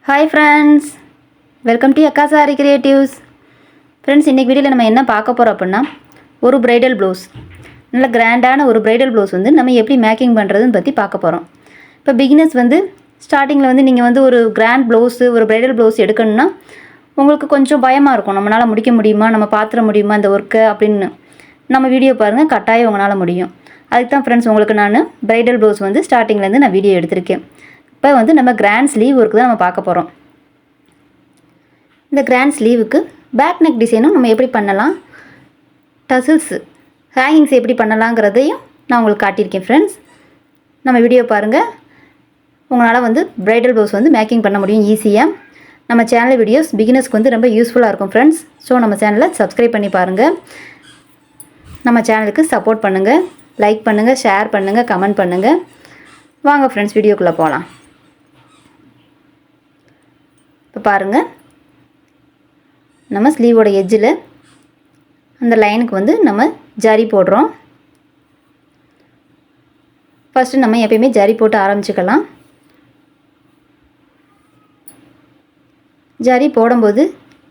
Hi friends, welcome to அக்கா sorry creatives. Friends, இன்றைக்கி வீடியோவில் நம்ம என்ன பார்க்க போகிறோம் அப்படின்னா, ஒரு ப்ரைடல் ப்ளவுஸ், நல்ல கிராண்டான ஒரு ப்ரைடல் ப்ளவுஸ் வந்து நம்ம எப்படி மேக்கிங் பண்ணுறதுன்னு பற்றி பார்க்க போகிறோம். இப்போ பிகினர்ஸ் வந்து ஸ்டார்டிங்கில் வந்து நீங்கள் வந்து ஒரு கிராண்ட் ப்ளவுஸு, ஒரு ப்ரைடல் ப்ளவுஸ் எடுக்கணும்னா உங்களுக்கு கொஞ்சம் பயமாக இருக்கும். நம்மளால் முடிக்க முடியுமா, நம்ம பார்த்துட முடியுமா இந்த ஒர்க்கை அப்படின்னு. நம்ம வீடியோ பாருங்கள், கட்டாயம் உங்களால் முடியும். அதுக்கு தான் ஃப்ரெண்ட்ஸ் உங்களுக்கு நான் ப்ரைடல் ப்ளவுஸ் வந்து ஸ்டார்டிங்லேருந்து நான் வீடியோ எடுத்திருக்கேன். இப்போ வந்து நம்ம கிராண்ட் ஸ்லீவ் ஒர்க்கு தான் நம்ம பார்க்க போகிறோம். இந்த கிராண்ட் ஸ்லீவுக்கு பேக் நெக் டிசைனும் நம்ம எப்படி பண்ணலாம், டசில்ஸு ஹேங்கிங்ஸ் எப்படி பண்ணலாங்கிறதையும் நான் உங்களுக்கு காட்டியிருக்கேன். ஃப்ரெண்ட்ஸ், நம்ம வீடியோ பாருங்கள், உங்களால் வந்து ப்ரைடல் ப்ளவுஸ் வந்து மேக்கிங் பண்ண முடியும் ஈஸியாக. நம்ம சேனல் வீடியோஸ் பிகினர்ஸ்க்கு வந்து ரொம்ப யூஸ்ஃபுல்லாக இருக்கும் ஃப்ரெண்ட்ஸ். ஸோ நம்ம சேனலை சப்ஸ்கிரைப் பண்ணி பாருங்கள், நம்ம சேனலுக்கு சப்போர்ட் பண்ணுங்கள், லைக் பண்ணுங்கள், ஷேர் பண்ணுங்கள், கமெண்ட் பண்ணுங்கள். வாங்க ஃப்ரெண்ட்ஸ், வீடியோக்குள்ளே போகலாம். இப்போ பாருங்கள், நம்ம ஸ்லீவோட எட்ஜில் அந்த லைனுக்கு வந்து நம்ம ஜரி போடுறோம். ஃபஸ்ட்டு நம்ம எப்பயுமே ஜரி போட்டு ஆரம்பிச்சுக்கலாம். ஜரி போடும்போது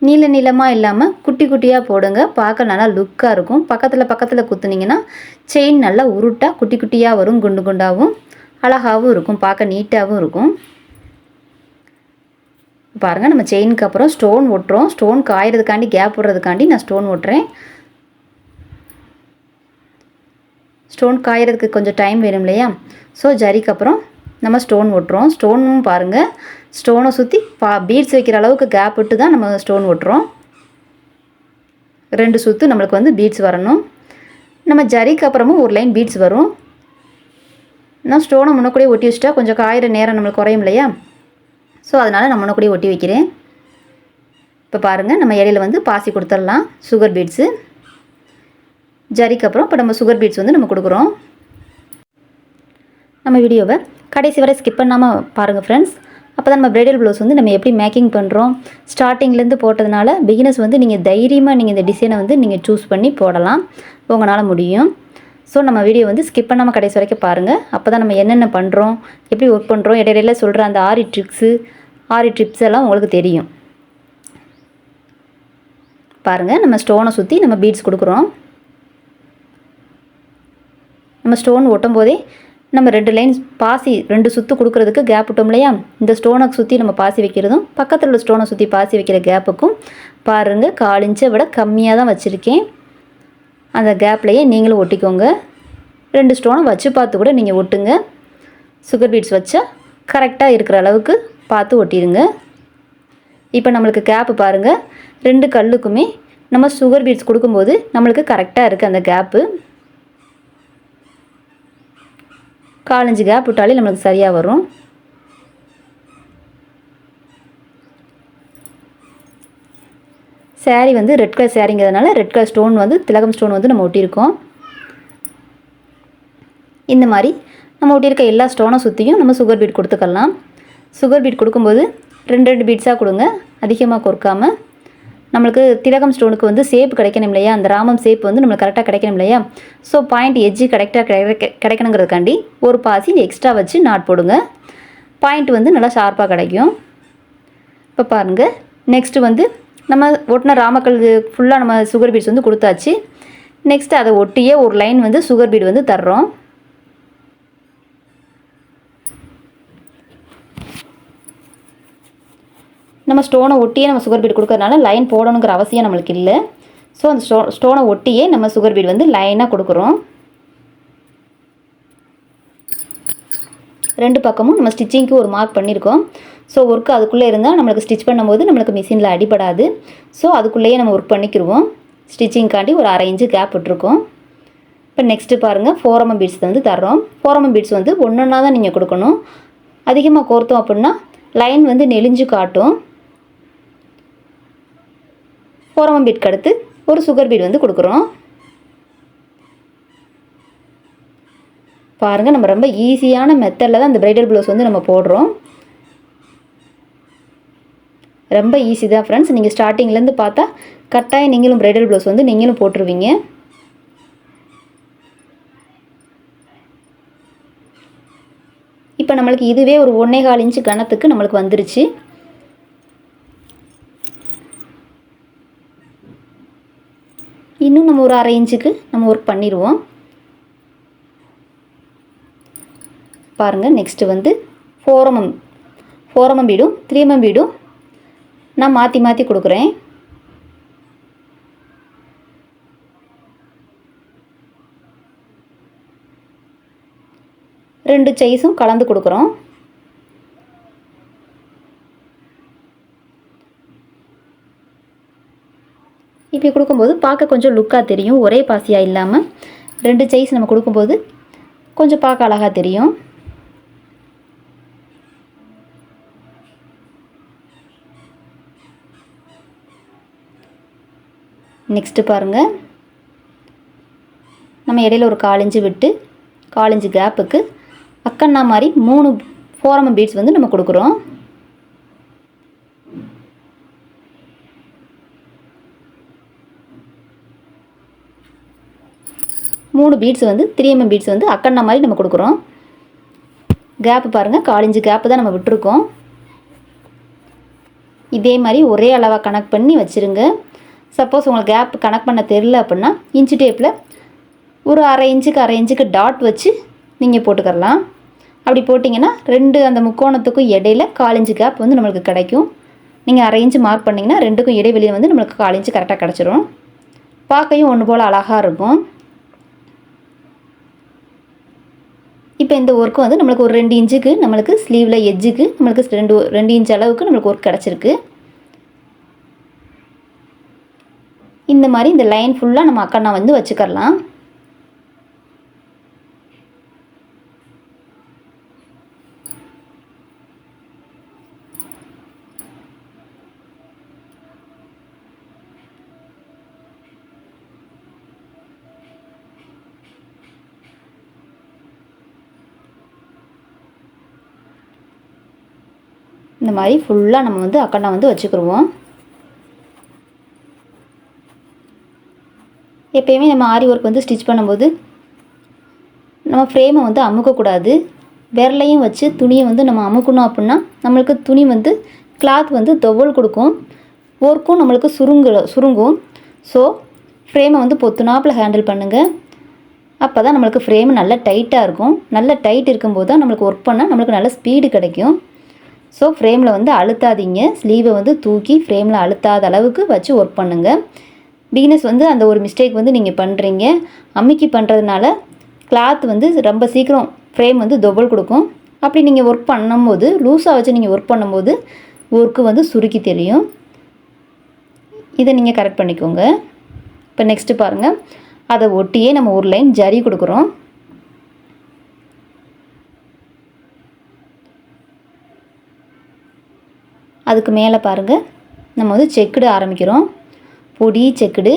நீள நீளமாக இல்லாமல் குட்டி குட்டியாக போடுங்க, பார்க்க நல்லா லுக்காக இருக்கும். பக்கத்தில் குத்துனீங்கன்னா செயின் நல்லா உருட்டாக குட்டி குட்டியாக வரும், குண்டு குண்டாகவும் அழகாகவும் இருக்கும், பார்க்க நீட்டாகவும் இருக்கும். பாருங்கள், நம்ம செயினுக்கு அப்புறம் ஸ்டோன் ஒட்டுறோம். ஸ்டோன் காயறதுக்காண்டி, கேப் விடுறதுக்காண்டி நான் ஸ்டோன் ஒட்டுறேன். ஸ்டோன் காயறதுக்கு கொஞ்சம் டைம் வேணும் இல்லையா? ஸோ ஜரிக்கு அப்புறம் நம்ம ஸ்டோன் ஒட்டுறோம். ஸ்டோனும் பாருங்கள், ஸ்டோனை சுற்றி பீட்ஸ் வைக்கிற அளவுக்கு கேப் விட்டு தான் நம்ம ஸ்டோன் ஒட்டுறோம். 2 சுற்று நம்மளுக்கு வந்து பீட்ஸ் வரணும். நம்ம ஜரிக்கு அப்புறமும் ஒரு லைன் பீட்ஸ் வரும். நான் ஸ்டோனை முன்னக்கூடயே ஒட்டி வச்சுட்டா கொஞ்சம் காயிற நேரம் நம்மளுக்கு குறையும் இல்லையா? ஸோ அதனால் நான் முன்னக்கூடயே ஒட்டி வைக்கிறேன். இப்போ பாருங்கள், நம்ம இடையில வந்து பாசி கொடுத்துடலாம், சுகர் பீட்ஸு. ஜரிக்கு அப்புறம் இப்போ நம்ம சுகர் பீட்ஸ் வந்து நம்ம கொடுக்குறோம். நம்ம வீடியோவை கடைசி வரை ஸ்கிப் பண்ணாமல் பாருங்கள் ஃப்ரெண்ட்ஸ். அப்போ தான் நம்ம ப்ரைடல் ப்ளவுஸ் வந்து நம்ம எப்படி மேக்கிங் பண்ணுறோம், ஸ்டார்டிங்லேருந்து போட்டதுனால பிகினர்ஸ் வந்து நீங்கள் தைரியமாக நீங்கள் இந்த டிசைனை வந்து நீங்கள் சூஸ் பண்ணி போடலாம், உங்களால் முடியும். ஸோ நம்ம வீடியோ வந்து ஸ்கிப் பண்ணாமல் கடைசி வரைக்கும் பாருங்கள். அப்போ தான் நம்ம என்னென்ன பண்ணுறோம், எப்படி ஒர்க் பண்ணுறோம், இடையில சொல்கிற அந்த ஆரி ட்ரிப்ஸ் எல்லாம் உங்களுக்கு தெரியும். பாருங்கள், நம்ம ஸ்டோனை சுற்றி நம்ம பீட்ஸ் கொடுக்குறோம். நம்ம ஸ்டோன் ஒட்டும் போதே நம்ம 2 லைன் பாசி 2 சுற்று கொடுக்குறதுக்கு கேப் விட்டோம் இல்லையா? இந்த ஸ்டோனை சுற்றி நம்ம பாசி வைக்கிறதும் பக்கத்தில் உள்ள ஸ்டோனை சுற்றி பாசி வைக்கிற கேப்புக்கும் பாருங்கள் 1/4 இன்ச்சை விட கம்மியாக தான் வச்சுருக்கேன். அந்த கேப்லேயே நீங்களும் ஒட்டிக்கோங்க. 2 ஸ்டோனை வச்சு பார்த்து கூட நீங்கள் ஒட்டுங்க. சுகர் பீட்ஸ் வச்சா கரெக்டாக இருக்கிற அளவுக்கு பார்த்து ஒட்டிடுங்க. இப்போ நம்மளுக்கு கேப்பு பாருங்கள், 2 கல்லுக்குமே நம்ம சுகர் பீட்ஸ் கொடுக்கும்போது நம்மளுக்கு கரெக்டாக இருக்குது அந்த கேப்பு. 1/4 இன்ச்சு கேப் விட்டாலே நம்மளுக்கு சரியாக வரும். சாரீ வந்து ரெட் கலர் சாரீங்கிறதுனால ரெட் கலர் ஸ்டோன் வந்து திலகம் ஸ்டோன் வந்து நம்ம ஒட்டியிருக்கோம். இந்த மாதிரி நம்ம ஒட்டியிருக்க எல்லா ஸ்டோனை சுற்றியும் நம்ம சுகர் பீட் கொடுத்துக்கலாம். சுகர் பீட் கொடுக்கும்போது 2 பீட்ஸாக கொடுங்க, அதிகமாக கொடுக்காமல். நம்மளுக்கு திலகம் ஸ்டோனுக்கு வந்து சேப் கிடைக்கணும் இல்லையா? அந்த ராமம் சேப் வந்து நம்மளுக்கு கரெக்டாக கிடைக்கணும் இல்லையா? ஸோ பாயிண்ட் எட்ஜு கரெக்டாக கிடைக்கணுங்கிறதுக்காண்டி ஒரு பாசி எக்ஸ்ட்ரா வச்சு நாட் போடுங்க, பாயிண்ட் வந்து நல்லா ஷார்ப்பாக கிடைக்கும். இப்போ பாருங்கள், நெக்ஸ்ட்டு வந்து நம்ம ஒட்டின ராமக்கல் ஃபுல்லாக நம்ம சுகர் பீட்ஸ் வந்து கொடுத்தாச்சு. நெக்ஸ்ட்டு அதை ஒட்டியே ஒரு லைன் வந்து சுகர் பீட் வந்து தர்றோம். நம்ம ஸ்டோனை ஒட்டியே நம்ம சுகர் பீட் கொடுக்கறதுனால லைன் போடணுங்கிற அவசியம் நம்மளுக்கு இல்லை. ஸோ அந்த ஸ்டோனை ஒட்டியே நம்ம சுகர் பீட் வந்து லைனாக கொடுக்குறோம். 2 பக்கமும் நம்ம ஸ்டிச்சிங்க்கு ஒரு மார்க் பண்ணியிருக்கோம். ஸோ ஒர்க்கு அதுக்குள்ளே இருந்தால் நம்மளுக்கு ஸ்டிச் பண்ணும்போது நம்மளுக்கு மிஷினில் அடிபடாது. ஸோ அதுக்குள்ளேயே நம்ம ஒர்க் பண்ணிக்கிடுவோம். ஸ்டிச்சிங்காண்டி ஒரு 1/2 இன்ச்சு கேப் விட்டுருக்கோம். இப்போ நெக்ஸ்ட்டு பாருங்கள், 4mm பீட்ஸ் வந்து தர்றோம். 4mm பீட்ஸ் வந்து ஒன்றா தான் நீங்கள் கொடுக்கணும். அதிகமாக கோர்த்தோம் அப்படின்னா லைன் வந்து நெளிஞ்சு காட்டும். 4mm பீட்க்கு அடுத்து ஒரு சுகர் பீட் வந்து கொடுக்குறோம். பாருங்கள், நம்ம ரொம்ப ஈஸியான மெத்தடில் தான் இந்த ப்ரைடல் ப்ளவுஸ் வந்து நம்ம போடுறோம். ரொம்ப ஈஸி தான் ஃப்ரெண்ட்ஸ். நீங்கள் ஸ்டார்டிங்லேருந்து பார்த்தா கட்டாயம் நீங்களும் ப்ரைடல் ப்ளவுஸ் வந்து நீங்களும் போட்டுருவீங்க. இப்போ நம்மளுக்கு இதுவே ஒரு 1.25 இன்ச்சு கனத்துக்கு நம்மளுக்கு வந்துருச்சு. இன்னும் நம்ம ஒரு 1/2 இன்ச்சுக்கு நம்ம ஒர்க் பண்ணிடுவோம். பாருங்கள், நெக்ஸ்ட்டு வந்து 4 mm பீடும் 3 mm பீடும் நான் மாற்றி மாற்றி கொடுக்குறேன். ரெண்டு சைஸும் கலந்து கொடுக்குறோம். இப்படி கொடுக்கும்போது பார்க்க கொஞ்சம் லுக்காக தெரியும். ஒரே பாசியாக இல்லாமல் 2 சைஸ் நம்ம கொடுக்கும்போது கொஞ்சம் பார்க்க அழகாக தெரியும். நெக்ஸ்ட்டு பாருங்கள், நம்ம இடையில ஒரு 1/4 இன்ச்சு விட்டு 1/4 இன்ச்சு கேப்புக்கு அக்கன்னா மாதிரி 3 4 mm பீட்ஸ் வந்து நம்ம கொடுக்குறோம். மூணு பீட்ஸ் வந்து 3 mm பீட்ஸ் வந்து அக்கன்னா மாதிரி நம்ம கொடுக்குறோம். கேப்பு பாருங்கள், 1/4 இன்ச்சு கேப்பு தான் நம்ம விட்டுருக்கோம். இதே மாதிரி ஒரே அளவாக கனெக்ட் பண்ணி வச்சுருங்க. சப்போஸ் உங்களுக்கு கேப் கனெக்ட் பண்ண தெரில அப்படின்னா இன்ச்சு டேப்பில் ஒரு 1/2 இன்ச்சுக்கு டாட் வச்சு நீங்கள் போட்டுக்கரலாம். அப்படி போட்டிங்கன்னா அந்த முக்கோணத்துக்கும் இடையில 1/4 இன்ச்சு கேப் வந்து நம்மளுக்கு கிடைக்கும். நீங்கள் 1/2 இன்ச்சு மார்க் பண்ணிங்கன்னா ரெண்டுக்கும் இடைவெளியை வந்து நம்மளுக்கு 1/4 இன்ச்சு கரெக்டாக கிடச்சிரும். பார்க்கையும் ஒன்று போல் அழகாக இருக்கும். இப்போ இந்த ஒர்க்கு வந்து நம்மளுக்கு ஒரு 2 இன்ச்சுக்கு நம்மளுக்கு ஸ்லீவில் எட்ஜுக்கு நம்மளுக்கு 2 இன்ச் அளவுக்கு நம்மளுக்கு ஒர்க் கிடச்சிருக்கு. இந்த மாதிரி இந்த லைன் ஃபுல்லாக நம்ம அக்கன்னா வந்து வச்சுக்கலாம். இந்த மாதிரி ஃபுல்லாக நம்ம வந்து அக்கன்னா வந்து வச்சுக்கிடுவோம். எப்போயுமே நம்ம ஆரி ஒர்க் வந்து ஸ்டிச் பண்ணும்போது நம்ம ஃப்ரேமை வந்து அமுக்கக்கூடாது. விரலையும் வச்சு துணியை வந்து நம்ம அமுக்கணும் அப்படின்னா நம்மளுக்கு துணி வந்து கிளாத் வந்து தொவல் கொடுக்கும், ஒர்க்கும் நம்மளுக்கு சுருங்கும். ஸோ ஃப்ரேமை வந்து பொத்துனாப்பில் ஹேண்டில் பண்ணுங்கள். அப்போ தான் நம்மளுக்கு ஃப்ரேம் நல்லா டைட்டாக இருக்கும். நல்ல டைட் இருக்கும்போது தான் நம்மளுக்கு ஒர்க் பண்ணால் நம்மளுக்கு நல்ல ஸ்பீடு கிடைக்கும். ஸோ ஃப்ரேமில் வந்து அழுத்தாதீங்க. ஸ்லீவை வந்து தூக்கி ஃப்ரேமில் அழுத்தாத அளவுக்கு வச்சு ஒர்க் பண்ணுங்கள். பிகினர்ஸ் வந்து அந்த ஒரு மிஸ்டேக் வந்து நீங்கள் பண்ணுறீங்க. அமுக்கி பண்ணுறதுனால கிளாத் வந்து ரொம்ப சீக்கிரம் ஃப்ரேம் வந்து தொவல் கொடுக்கும். அப்படி நீங்கள் ஒர்க் பண்ணும்போது லூஸாக வச்சு நீங்கள் ஒர்க் பண்ணும்போது ஒர்க்கு வந்து சுருக்கி தெரியும். இதை நீங்கள் கரெக்ட் பண்ணிக்கோங்க. இப்போ நெக்ஸ்ட்டு பாருங்கள், அதை ஒட்டியே நம்ம ஒரு லைன் ஜரி கொடுக்குறோம். அதுக்கு மேலே பாருங்கள், நம்ம வந்து செக்குடு ஆரம்பிக்கிறோம். பொடி செக்குடு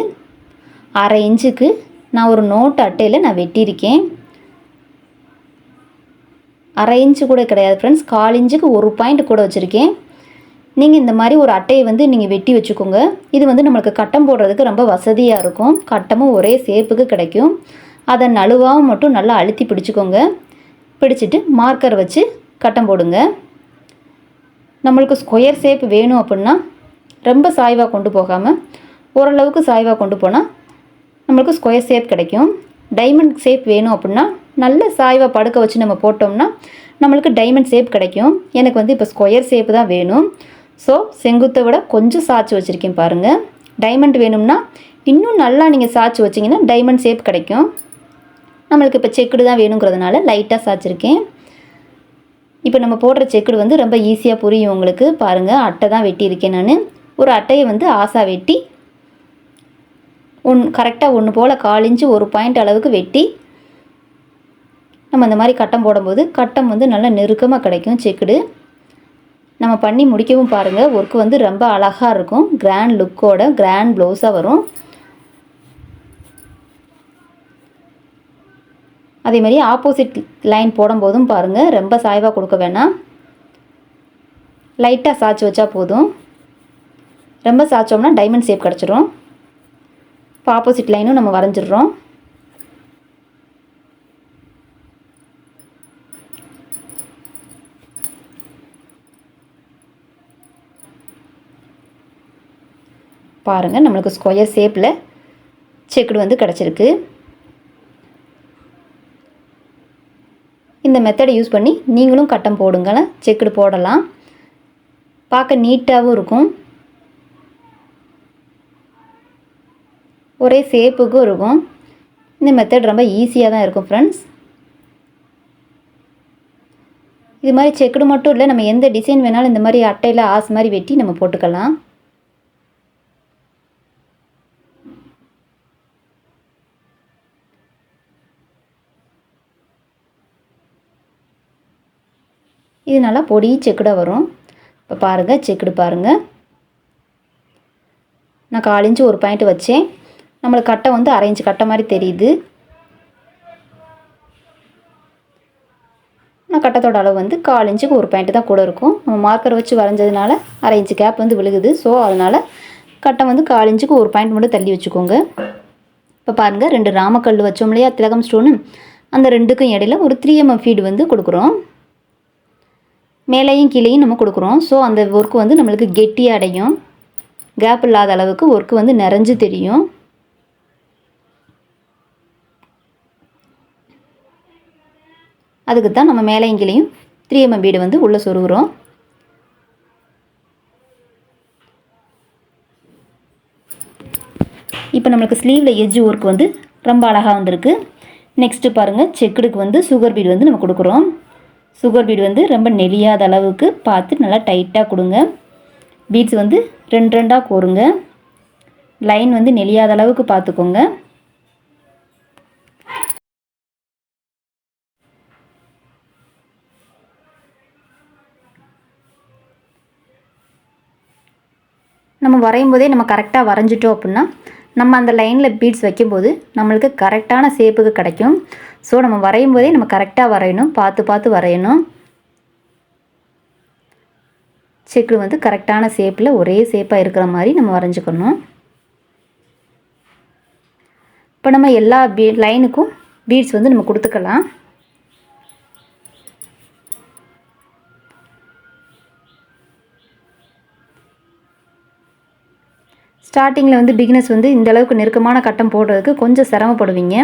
1/2 இன்ச்சுக்கு நான் ஒரு நோட் அட்டையில் நான் வெட்டியிருக்கேன். 1/2 இன்ச்சு கூட கிடையாது ஃப்ரெண்ட்ஸ், 1/4 இன்ச்சுக்கு ஒரு பாயிண்ட் கூட வச்சுருக்கேன். நீங்கள் இந்த மாதிரி ஒரு அட்டையை வந்து நீங்கள் வெட்டி வச்சுக்கோங்க. இது வந்து நம்மளுக்கு கட்டம் போடுறதுக்கு ரொம்ப வசதியாக இருக்கும். கட்டமும் ஒரே ஷேப்புக்கு கிடைக்கும். அதை நழுவாமல் மட்டும் நல்லா அழுத்தி பிடிச்சிக்கோங்க. பிடிச்சிட்டு மார்க்கர் வச்சு கட்டம் போடுங்க. நம்மளுக்கு ஸ்கொயர் ஷேப் வேணும் அப்படின்னா ரொம்ப சாய்வாக கொண்டு போகாமல் ஓரளவுக்கு சாய்வாக கொண்டு போனால் நம்மளுக்கு ஸ்கொயர் ஷேப் கிடைக்கும். டைமண்ட் ஷேப் வேணும் அப்படின்னா நல்ல சாய்வாக படுக்க வச்சு நம்ம போட்டோம்னா நம்மளுக்கு டைமண்ட் ஷேப் கிடைக்கும். எனக்கு வந்து இப்போ ஸ்கொயர் ஷேப்பு தான் வேணும். ஸோ செங்குத்தை விட கொஞ்சம் சாய்ச்சி வச்சுருக்கேன் பாருங்கள். டைமண்ட் வேணும்னா இன்னும் நல்லா நீங்கள் சாய்ச்சி வச்சிங்கன்னா டைமண்ட் ஷேப் கிடைக்கும். நம்மளுக்கு இப்போ செக்குடு தான் வேணுங்கிறதுனால லைட்டாக சாய்ச்சிருக்கேன். இப்போ நம்ம போடுற செக்குடு வந்து ரொம்ப ஈஸியாக புரியும் உங்களுக்கு. பாருங்கள், அட்டை தான் வெட்டியிருக்கேன் நான். ஒரு அட்டையை வந்து ஆசா வெட்டி கரெக்டாக ஒன்று போல் 1/4 இன்ச்சு ஒரு பாயிண்ட் அளவுக்கு வெட்டி நம்ம இந்த மாதிரி கட்டம் போடும்போது கட்டம் வந்து நல்லா நெருக்கமாக கிடைக்கும். செக்குடு நம்ம பண்ணி முடிக்கவும் பாருங்கள், ஒர்க்கு வந்து ரொம்ப அழகாக இருக்கும். கிராண்ட் லுக்கோட கிராண்ட் ப்ளவுஸாக வரும். அதேமாதிரி ஆப்போசிட் லைன் போடும்போதும் பாருங்கள், ரொம்ப சாய்வாக கொடுக்க வேணாம், லைட்டாக சாய்ச்சி வச்சா போதும். ரொம்ப சாய்ச்சோம்னா டைமண்ட் ஷேப் கிடச்சிரும். இப்போ ஆப்போசிட் லைனும் நம்ம வரைஞ்சிடுறோம். பாருங்கள், நம்மளுக்கு ஸ்கொயர் ஷேப்பில் செக்குடு வந்து கிடச்சிருக்கு. இந்த மெத்தடை யூஸ் பண்ணி நீங்களும் கட்டம் போடுங்க. செக்குடு போடலாம். பார்க்க நீட்டாகவும் இருக்கும். ஒரே ஷேப்புக்கும் இருக்கும். இந்த மெத்தட் ரொம்ப ஈஸியாக தான் இருக்கும் ஃப்ரெண்ட்ஸ். இது மாதிரி செக்குடு மட்டும் இல்லை, நம்ம எந்த டிசைன் வேணாலும் இந்த மாதிரி அட்டையில் ஆஸ் மாதிரி வெட்டி நம்ம போட்டுக்கலாம். இது நல்லா பொடி செக்குடாக வரும். இப்போ பாருங்கள், செக்குடு பாருங்கள். நான் 1/4 இன்ச்சு ஒரு பாயிண்ட் வச்சேன். நம்மளுக்கு கட்டை வந்து 1/2 இன்ச்சு கட்டை மாதிரி தெரியுது. நான் கட்டத்தோட அளவு வந்து 1/4 இன்ச்சுக்கு ஒரு பாயிண்ட் தான் கூட இருக்கும். நம்ம மார்க்கர் வச்சு வரைஞ்சதுனால 1/2 இன்ச்சு கேப் வந்து விழுகுது. ஸோ அதனால் கட்டை வந்து 1/4 இன்ச்சுக்கு ஒரு பாயிண்ட் மட்டும் தள்ளி வச்சுக்கோங்க. இப்போ பாருங்கள், 2 ராமக்கல் வச்சோம் இல்லையா, திலகம் ஸ்டோனு, அந்த 2க்கும் இடையில ஒரு 3 mm ஃபீடு வந்து கொடுக்குறோம். மேலேயும் கீழேயும் நம்ம கொடுக்குறோம். ஸோ அந்த ஒர்க்கு வந்து நம்மளுக்கு கெட்டியாக அடையும். கேப் இல்லாத அளவுக்கு ஒர்க்கு வந்து நிறைஞ்சு தெரியும். அதுக்கு தான் நம்ம மேலேயும் கீழேயும் 3 mm பீடு வந்து உள்ளே சொருகிறோம். இப்போ நம்மளுக்கு ஸ்லீவில் எட்ஜ் ஒர்க் வந்து ரொம்ப அழகாக வந்திருக்கு. நெக்ஸ்ட்டு பாருங்கள், செக்குடுக்கு வந்து சுகர் பீடு வந்து நம்ம கொடுக்குறோம். சுகர் பீடு வந்து ரொம்ப நெளியாத அளவுக்கு பார்த்து நல்லா டைட்டாக கொடுங்க. பீட்ஸ் வந்து 2 கோருங்க. லைன் வந்து நெளியாத அளவுக்கு பார்த்துக்கோங்க. நம்ம வரையும் போதே நம்ம கரெக்டாக வரைஞ்சிட்டோம் அப்படின்னா நம்ம அந்த லைனில் பீட்ஸ் வைக்கும்போது நம்மளுக்கு கரெக்டான ஷேப்புக்கு கிடைக்கும். ஸோ நம்ம வரையும் போதே நம்ம கரெக்டாக வரையணும், பார்த்து வரையணும். செக்குடு வந்து கரெக்டான ஷேப்பில் ஒரே ஷேப்பாக இருக்கிற மாதிரி நம்ம வரைஞ்சிக்கணும். இப்போ நம்ம எல்லா லைனுக்கும் பீட்ஸ் வந்து நம்ம கொடுத்துக்கலாம். ஸ்டார்டிங்கில் வந்து பிகினர்ஸ் வந்து இந்த அளவுக்கு நெருக்கமான கட்டம் போடுறதுக்கு கொஞ்சம் சிரமப்படுவீங்க.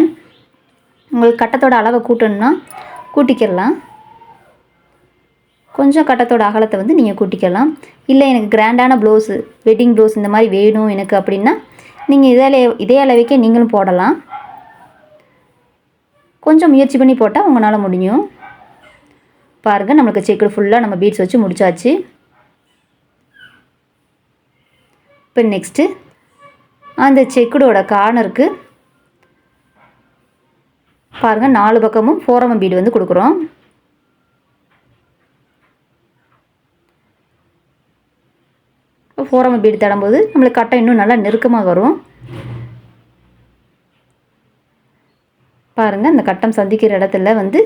உங்களுக்கு கட்டத்தோட அளவை கூட்டணும்னா கூட்டிக்கிடலாம். கொஞ்சம் கட்டத்தோட அகலத்தை வந்து நீங்கள் கூட்டிக்கலாம். இல்லை எனக்கு கிராண்டான ப்ளவுஸு, வெட்டிங் ப்ளவுஸ் இந்த மாதிரி வேணும் எனக்கு அப்படின்னா நீங்கள் இதே அளவுக்கே நீங்களும் போடலாம். கொஞ்சம் முயற்சி பண்ணி போட்டால் உங்களால் முடியும். பாருங்கள், நம்மளுக்கு செக்குடு ஃபுல்லாக நம்ம பீட்ஸ் வச்சு முடிச்சாச்சு. இப்போ நெக்ஸ்ட்டு அந்த செக்குடோட கார்னருக்கு பாருங்கள், 4 பக்கமும் 4 mm பீடு வந்து கொடுக்குறோம். இப்போ 4 mm பீடு தடும்போது நம்மளுக்கு கட்டை இன்னும் நல்லா நெருக்கமாக வரும். பாருங்கள், இந்த கட்டம் சந்திக்கிற இடத்துல வந்து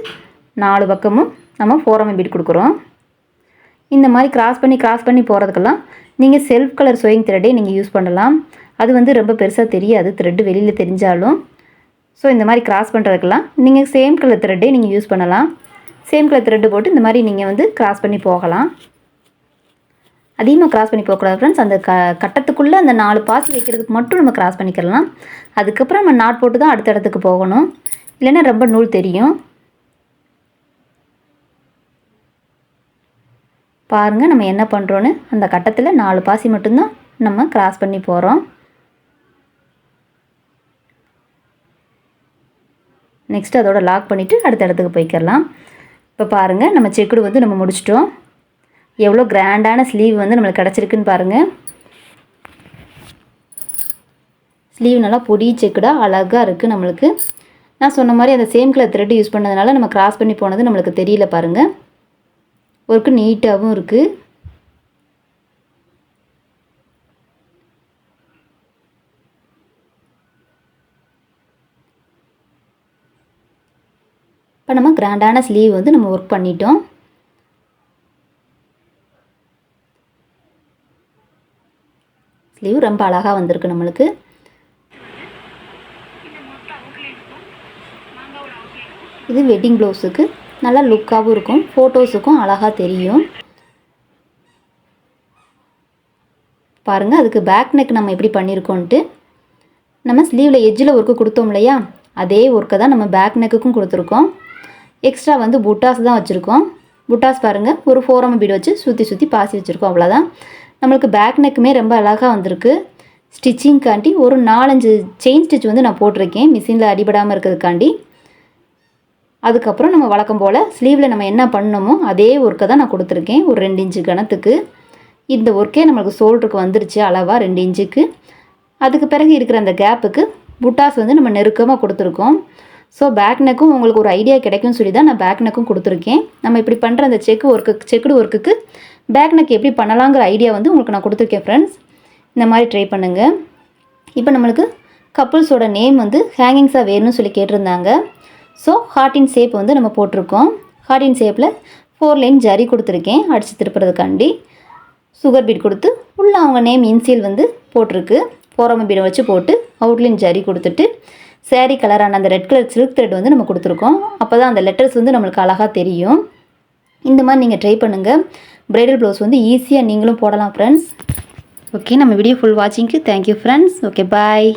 4 பக்கமும் நம்ம 4 mm பீடு கொடுக்குறோம். இந்த மாதிரி கிராஸ் பண்ணி போகிறதுக்கெல்லாம் நீங்கள் செல்ஃப் கலர் சோயிங் த்ரெட்டே நீங்கள் யூஸ் பண்ணலாம். அது வந்து ரொம்ப பெருசாக தெரியாது, த்ரெட்டு வெளியில் தெரிஞ்சாலும். ஸோ இந்த மாதிரி கிராஸ் பண்ணுறதுக்கெல்லாம் நீங்கள் சேம் கலர் த்ரெட்டே நீங்கள் யூஸ் பண்ணலாம். சேம் கலர் த்ரெட்டு போட்டு இந்த மாதிரி நீங்கள் வந்து கிராஸ் பண்ணி போகலாம். அதிகமாக கிராஸ் பண்ணி போகக்கூடாது ஃப்ரெண்ட்ஸ். அந்த கட்டத்துக்குள்ளே அந்த 4 பாசி வைக்கிறதுக்கு மட்டும் நம்ம கிராஸ் பண்ணிக்கலாம். அதுக்கப்புறம் நம்ம நாட் போட்டு தான் அடுத்த இடத்துக்கு போகணும், இல்லைன்னா ரொம்ப நூல் தெரியும். பாருங்கள், நம்ம என்ன பண்ணுறோன்னு அந்த கட்டத்தில் 4 பாசி மட்டும்தான் நம்ம கிராஸ் பண்ணி போகிறோம். நெக்ஸ்ட்டு அதோட லாக் பண்ணிவிட்டு அடுத்த இடத்துக்கு போய்க்கிடலாம். இப்போ பாருங்கள், நம்ம செக்குடு வந்து நம்ம முடிச்சிட்டோம். எவ்வளோ கிராண்டான ஸ்லீவ் வந்து நம்மளுக்கு கிடச்சிருக்குன்னு பாருங்கள். ஸ்லீவ் நல்லா பொடி செக்குடாக அழகாக இருக்குது நம்மளுக்கு. நான் சொன்ன மாதிரி அந்த சேம் கலர் த்ரெட் யூஸ் பண்ணதுனால நம்ம கிராஸ் பண்ணி போனது நம்மளுக்கு தெரியல. பாருங்கள், ஒர்க்கு நீட்டாகவும் இருக்குது. இப்போ நம்ம கிராண்டான ஸ்லீவ் வந்து நம்ம ஒர்க் பண்ணிட்டோம். ஸ்லீவ் ரொம்ப அழகாக வந்திருக்கு நம்மளுக்கு. இது வெட்டிங் ப்ளவுஸுக்கு நல்லா லுக்காகவும் இருக்கும், ஃபோட்டோஸுக்கும் அழகாக தெரியும். பாருங்கள், அதுக்கு பேக் நெக் நம்ம எப்படி பண்ணியிருக்கோன்ட்டு நம்ம ஸ்லீவில் எட்ஜில் ஒர்க்கு கொடுத்தோம் இல்லையா, அதே ஒர்க்கை தான் நம்ம பேக் நெக்குக்கும் கொடுத்துருக்கோம். எக்ஸ்ட்ரா வந்து புட்டாஸ் தான் வச்சுருக்கோம். புட்டாஸ் பாருங்கள், ஒரு 4mm பீடு வச்சு சுற்றி சுற்றி பாசி வச்சுருக்கோம், அவ்வளோதான். நம்மளுக்கு பேக் நெக்குமே ரொம்ப அழகாக வந்திருக்கு. ஸ்டிச்சிங்காண்டி ஒரு 4-5 செயின் ஸ்டிச் வந்து நான் போட்டிருக்கேன், மிஷினில் அடிபடாமல் இருக்கிறதுக்காண்டி. அதுக்கப்புறம் நம்ம வழக்கம் போல் ஸ்லீவில் நம்ம என்ன பண்ணணுமோ அதே ஒர்க்கை தான் நான் கொடுத்துருக்கேன். ஒரு 2 இன்ச்சு கணத்துக்கு இந்த ஒர்க்கே நம்மளுக்கு ஷோல்டருக்கு வந்துருச்சு அளவாக 2 இன்ச்சுக்கு. அதுக்கு பிறகு இருக்கிற அந்த கேப்புக்கு புட்டாஸ் வந்து நம்ம நெருக்கமாக கொடுத்துருக்கோம். ஸோ பேக் நெக்கும் உங்களுக்கு ஒரு ஐடியா கிடைக்கும்னு சொல்லி தான் நான் பேக் நெக்கும் கொடுத்துருக்கேன். நம்ம இப்படி பண்ணுற அந்த செக்குடு ஒர்க்குக்கு பேக் நெக் எப்படி பண்ணலாங்கிற ஐடியா வந்து உங்களுக்கு நான் கொடுத்துருக்கேன் ஃப்ரெண்ட்ஸ். இந்த மாதிரி ட்ரை பண்ணுங்கள். இப்போ நம்மளுக்கு கப்புள்ஸோட நேம் வந்து ஹேங்கிங்ஸாக வேணும்னு சொல்லி கேட்டிருந்தாங்க. ஸோ ஹார்ட்டின் ஷேப் வந்து நம்ம போட்டிருக்கோம். ஹார்ட்டின் ஷேப்பில் 4 லைன் ஜரி கொடுத்துருக்கேன் அடித்து திருப்புறதுக்காண்டி. சுகர் பீட் கொடுத்து உள்ளே அவங்க நேம் இன்சியல் வந்து போட்டிருக்கு. 4mm பீடை வச்சு போட்டு அவுட்லைன் ஜரி கொடுத்துட்டு சேரீ கலரான அந்த ரெட் கலர் சில்க் த்ரெட் வந்து நம்ம கொடுத்துருக்கோம். அப்போ தான் அந்த லெட்டர்ஸ் வந்து நம்மளுக்கு அழகாக தெரியும். இந்த மாதிரி நீங்கள் ட்ரை பண்ணுங்கள். ப்ரைடல் ப்ளவுஸ் வந்து ஈஸியாக நீங்களும் போடலாம் ஃப்ரெண்ட்ஸ். ஓகே, நம்ம வீடியோ ஃபுல் வாட்சிங்க்கு தேங்க்யூ ஃப்ரெண்ட்ஸ். ஓகே, பாய்.